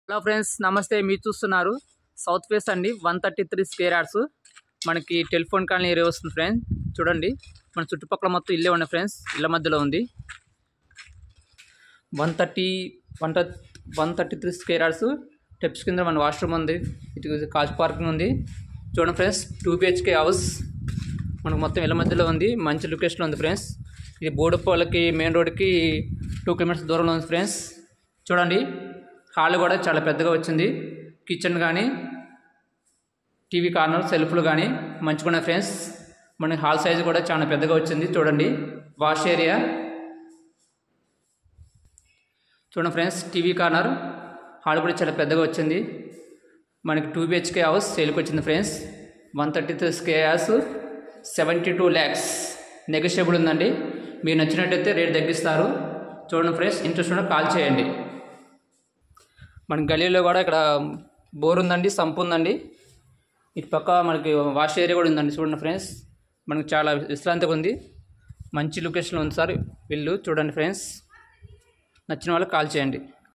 Hello friends, నమస్తే. మీరు చూస్తున్నారు సౌత్ ఫేస్ అండి. 133 స్క్వేర్ యార్డ్స్ మనకి టెలిఫోన్ కాలనీ ఏరియా వస్తుంది ఫ్రెండ్స్. చూడండి, మన చుట్టుపక్కల మొత్తం ఇల్లే ఉన్నాయి ఫ్రెండ్స్. ఇళ్ళ మధ్యలో ఉంది. 133 స్క్వేర్ యార్డ్స్. స్టెప్స్ కింద మన వాష్రూమ్ ఉంది. ఇటు కార్ పార్కింగ్ ఉంది. చూడండి ఫ్రెండ్స్, 2 BHK హౌస్ మనకు మొత్తం ఇళ్ళ మధ్యలో ఉంది. మంచి లొకేషన్లో ఉంది ఫ్రెండ్స్. ఇది బోడుపల్లకి మెయిన్ రోడ్కి 2 కిలోమీటర్స్ దూరంలో ఉంది ఫ్రెండ్స్. చూడండి, హాల్ కూడా చాలా పెద్దగా వచ్చింది. కిచెన్ కానీ, టీవీ కార్నర్, సెల్ఫ్లు కానీ మంచిగా ఉన్నాయి ఫ్రెండ్స్. మనకి హాల్ సైజు కూడా చాలా పెద్దగా వచ్చింది. చూడండి, వాష్ ఏరియా చూడండి ఫ్రెండ్స్. టీవీ కార్నర్, హాల్ కూడా చాలా పెద్దగా వచ్చింది. మనకి 2 BHK హౌస్ సేల్కి వచ్చింది friends. 133 square yards, 72 lakhs. Negotiable ఉందండి. మీరు నచ్చినట్టయితే రేట్ తగ్గిస్తారు. చూడండి ఫ్రెండ్స్, ఇంట్రెస్ట్ ఉన్న కాల్ చేయండి. మన గలీలో కూడా ఇక్కడ బోర్ ఉందండి, సంపు ఉందండి. ఇటు పక్క మనకి వాష్ ఏరియా కూడా ఉందండి. చూడండి ఫ్రెండ్స్, మనకి చాలా విశ్రాంతిగా ఉంది. మంచి లొకేషన్లో ఉంది సార్ ఇల్లు. చూడండి ఫ్రెండ్స్, నచ్చిన వాళ్ళకి కాల్ చేయండి.